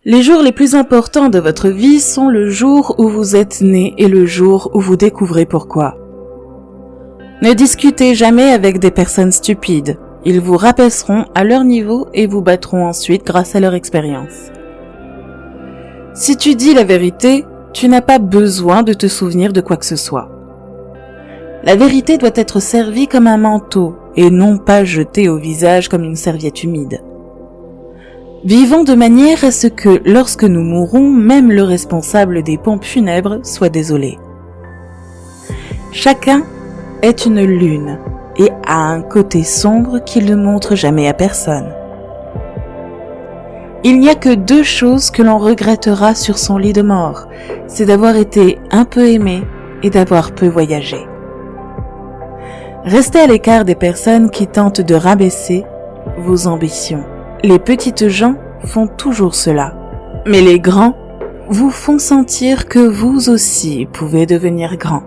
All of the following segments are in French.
Les jours les plus importants de votre vie sont le jour où vous êtes né et le jour où vous découvrez pourquoi. Ne discutez jamais avec des personnes stupides. Ils vous rabaisseront à leur niveau et vous battront ensuite grâce à leur expérience. Si tu dis la vérité, tu n'as pas besoin de te souvenir de quoi que ce soit. La vérité doit être servie comme un manteau et non pas jetée au visage comme une serviette humide. Vivons de manière à ce que, lorsque nous mourrons, même le responsable des pompes funèbres soit désolé. Chacun est une lune et a un côté sombre qu'il ne montre jamais à personne. Il n'y a que 2 choses que l'on regrettera sur son lit de mort, c'est d'avoir été un peu aimé et d'avoir peu voyagé. Restez à l'écart des personnes qui tentent de rabaisser vos ambitions. Les petites gens font toujours cela, mais les grands vous font sentir que vous aussi pouvez devenir grand.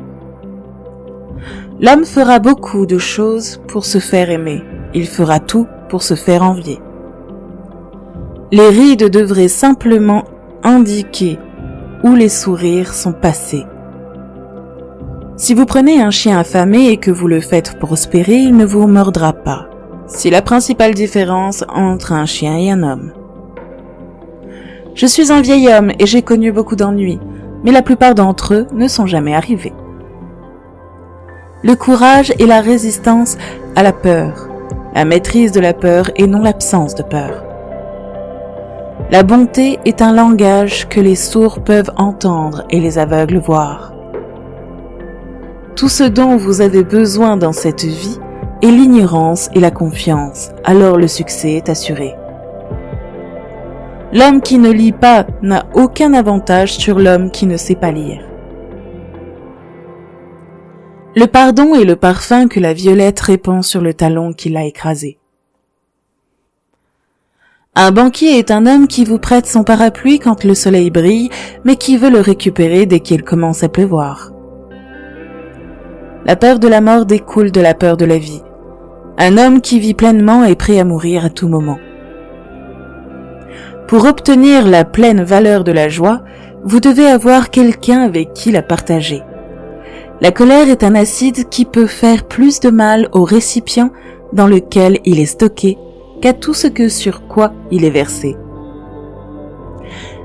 L'homme fera beaucoup de choses pour se faire aimer, il fera tout pour se faire envier. Les rides devraient simplement indiquer où les sourires sont passés. Si vous prenez un chien affamé et que vous le faites prospérer, il ne vous mordra pas. C'est la principale différence entre un chien et un homme. Je suis un vieil homme et j'ai connu beaucoup d'ennuis, mais la plupart d'entre eux ne sont jamais arrivés. Le courage est la résistance à la peur, la maîtrise de la peur et non l'absence de peur. La bonté est un langage que les sourds peuvent entendre et les aveugles voir. Tout ce dont vous avez besoin dans cette vie est l'ignorance et la confiance, alors le succès est assuré. L'homme qui ne lit pas n'a aucun avantage sur l'homme qui ne sait pas lire. Le pardon est le parfum que la violette répand sur le talon qui l'a écrasé. Un banquier est un homme qui vous prête son parapluie quand le soleil brille, mais qui veut le récupérer dès qu'il commence à pleuvoir. La peur de la mort découle de la peur de la vie. Un homme qui vit pleinement est prêt à mourir à tout moment. Pour obtenir la pleine valeur de la joie, vous devez avoir quelqu'un avec qui la partager. La colère est un acide qui peut faire plus de mal au récipient dans lequel il est stocké qu'à tout ce que sur quoi il est versé.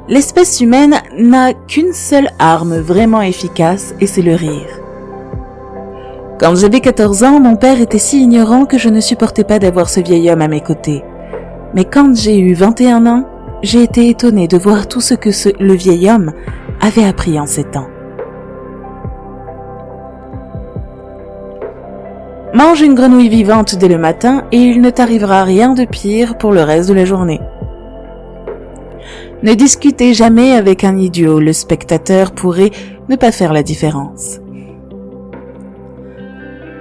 L'espèce humaine n'a qu'une seule arme vraiment efficace et c'est le rire. Quand j'avais 14 ans, mon père était si ignorant que je ne supportais pas d'avoir ce vieil homme à mes côtés. Mais quand j'ai eu 21 ans, j'ai été étonnée de voir tout ce que le vieil homme avait appris en 7 ans. Mange une grenouille vivante dès le matin et il ne t'arrivera rien de pire pour le reste de la journée. Ne discutez jamais avec un idiot, le spectateur pourrait ne pas faire la différence.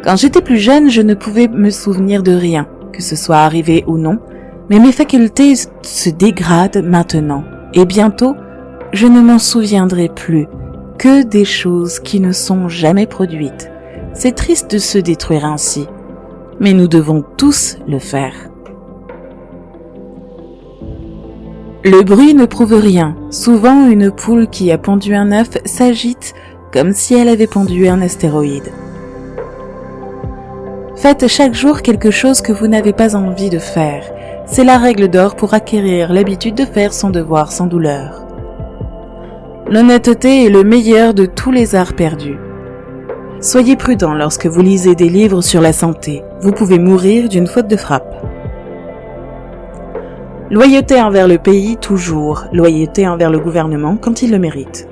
Quand j'étais plus jeune, je ne pouvais me souvenir de rien, que ce soit arrivé ou non, mais mes facultés se dégradent maintenant, et bientôt, je ne m'en souviendrai plus que des choses qui ne sont jamais produites. C'est triste de se détruire ainsi, mais nous devons tous le faire. Le bruit ne prouve rien. Souvent, une poule qui a pondu un œuf s'agite comme si elle avait pondu un astéroïde. Faites chaque jour quelque chose que vous n'avez pas envie de faire. C'est la règle d'or pour acquérir l'habitude de faire son devoir sans douleur. L'honnêteté est le meilleur de tous les arts perdus. Soyez prudent lorsque vous lisez des livres sur la santé. Vous pouvez mourir d'une faute de frappe. Loyauté envers le pays, toujours. Loyauté envers le gouvernement quand il le mérite.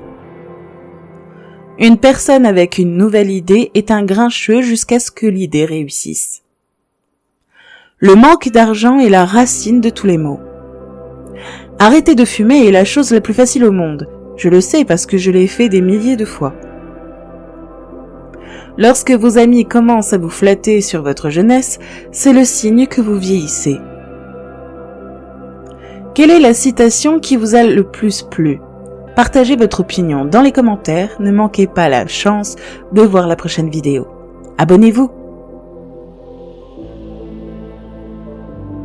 Une personne avec une nouvelle idée est un grincheux jusqu'à ce que l'idée réussisse. Le manque d'argent est la racine de tous les maux. Arrêter de fumer est la chose la plus facile au monde. Je le sais parce que je l'ai fait des milliers de fois. Lorsque vos amis commencent à vous flatter sur votre jeunesse, c'est le signe que vous vieillissez. Quelle est la citation qui vous a le plus plu ? Partagez votre opinion dans les commentaires, ne manquez pas la chance de voir la prochaine vidéo. Abonnez-vous!